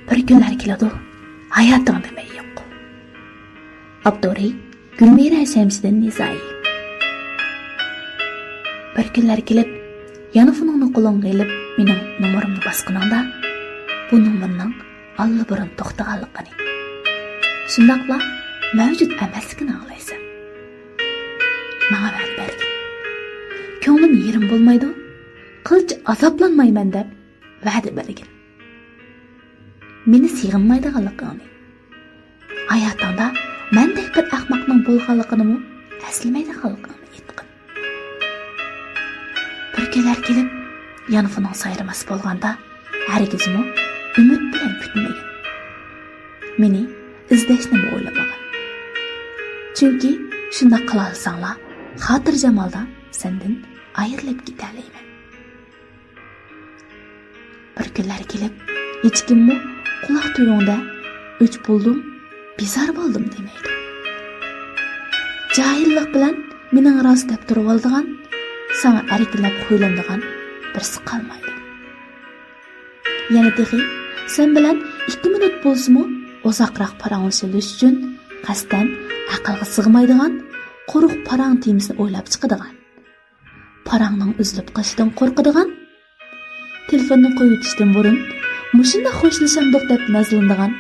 Bir kunlar keladi, hayoting demay yo'q. Abduriy Gulmira Shamsiddin Nizai. Bir kunlar kelib, yanofoningni qo'lingga ilib, mening nomerimni bosqiningda, bu nomerning allaburun to'xtaganligini, shundaqla mavjud emasligini anglaysan. Menga va'da bergin. Ko'nglim yerim bo'lmaydi, qilch azoblanmayman deb va'da bergin. Meni sig'inmaydiganligini, hayotingda mendek bir ahmoqning bo'lganligini eslamaydiganligini aytgin. Bir kunlar kelib, yanofoning sayramas bo'lganda, hargizmi umid bilan kutmagin. Meni izlashni o'ylamagan. Chunki shunda qila olsanglar, xotirjamoldan sendan ayrilib ketalayman. Bir kunlar kelib, hech kimmi quloq tuyungda o'ch bo'ldim, bezor bo'ldim demaydi. Jahillik bilan mening rost deb turib oldigan, sana erkilab qo'yiladigan birisi qolmaydi. Yana dehi, sen bilan 2 minut bo'lsa-mu, uzoqroq paranglashilish uchun qasdan aqlga sig'maydigan quruq parang temisini o'ylab chiqadigan. Parangning uzilib qishidan qo'rqadigan, telefonni qo'yib o'tishdan burun mushunda xo'shlashamdiq deb nazlanadigan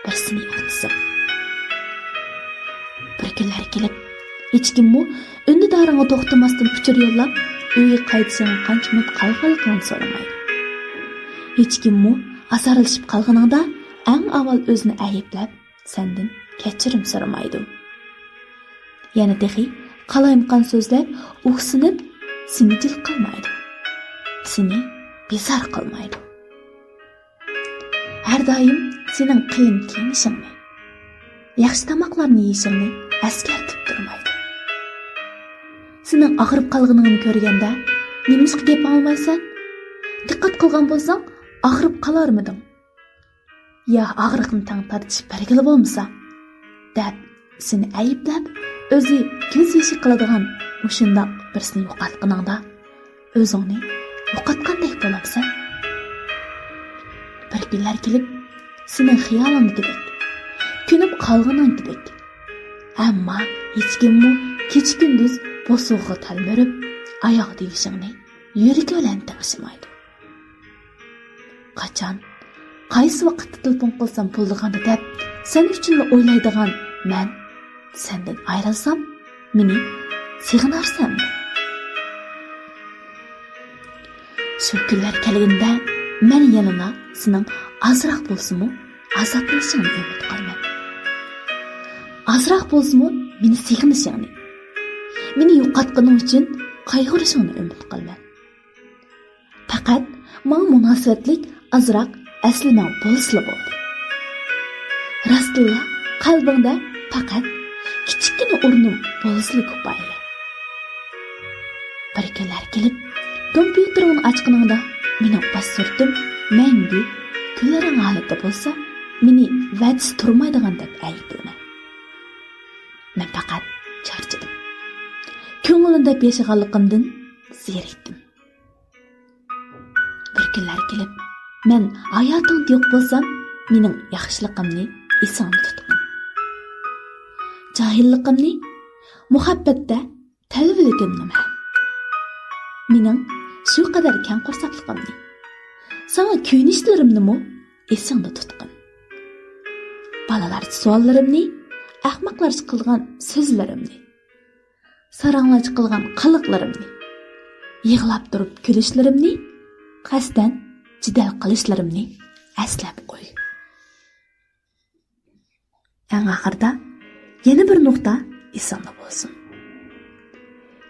birisini yo'qotsa. Bir kunlar kelib, hech kimmi undidoringga to'xtamasdan uchur yo'llab, uyga qaytishing qancha minut qolganligini so'ramaydi. Hech kimmi asarilishib qolganingda eng avval o'zini ayblab, sendan kechirim so'ramaydi. Yana dehi, qalayimqan so'zlar o'xsinib, seni jil qilmaydi. Seni bezor qilmaydi. Har doim sening qiyin kiyinishingni, yaxshi tamoqlarni yeyishingni eskartib turmaydi. Sening og'rib qolganingni ko'rganda, nimishqa gap olmaysan? Diqqat qilgan bo'lsang, og'rib qolarmiding? Ya og'riqni tang tartishib bergili bo'lmasa, deb seni ayblab, o'zi ko'z yoshi qiladigan o'shundoq birsini yo'qotganingda, o'zingni yo'qotgandek bo'lamsan. Bir kunlar kelib, sening xiyolingdek, kunib qolganingdek. Ammo hech kimmi kecha-kunduz bosuqqa talmirib, oyoq deyishingni yuragi bilan tingishmaydi. Qachon, qaysi vaqtda telefon qilsam bo'ldiganda deb, sen uchun o'ylaydigan men sendan ayrilsam, meni sig'inarsanmi? Shu kunlar kelganda, men yanına sening azroq bo'lsa-mu, azoblanishingni umid qilaman. Azroq bo'lsa-mu, meni sig'inishingni, meni yo'qotganing uchun qayg'urishingni umid qilaman. Faqat men munosabatlik azroq aslima bo'lsa bo'ldi. Rasululloh qalbingda faqat kichikgina o'rnim bo'lsa ko'payli. Bir kunlar kelib, kompyuterimni ochganingda meni passwordim mangu kunlaring holatda bo'lsa, meni va'dasi turmaydigan deb aytdim. Men faqat charchadim. Ko'nglimda yashaganligimdan zerikdim. Bir kunlar kelib, men hayotingda yo'q bo'lsam, mening yaxshiligimni esingda tutqin. Jahilligimni, muhabbatda talviligimni, mening shu qadar kang qo'rsaqligimni, sana kuynishlarimni esingda tutqin. Balalar savollarimni, ahmoqlarcha qilgan so'zlarimni, saranglash qilgan qiliqlarimni, yig'lab turib kulishlarimni, qasdan jidal qilishlarimni eslab qo'y. Eng oxirida yana bir nuqta esingda bo'lsin.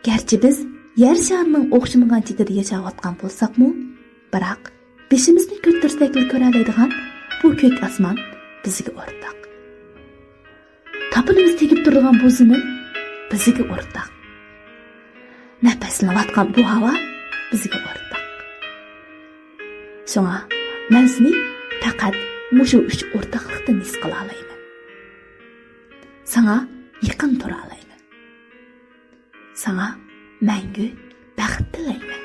Garchi biz yer sharining o'xshamagan chetida yashayotgan bo'lsak-mu, biroq beshimizni ko'tarsakli ko'ra oladigan bu ko'k osmon bizga o'rtoq. Topilimiz tegib turadigan bu zamin bizga o'rtoq. Nafaslanayotgan bu havo bizga o'rtoq. Shunga men seni faqat mushu uch o'rtoqlikdan his qila olayman. Sana yaqin tura olayman. Sana mangu baxt tilayman.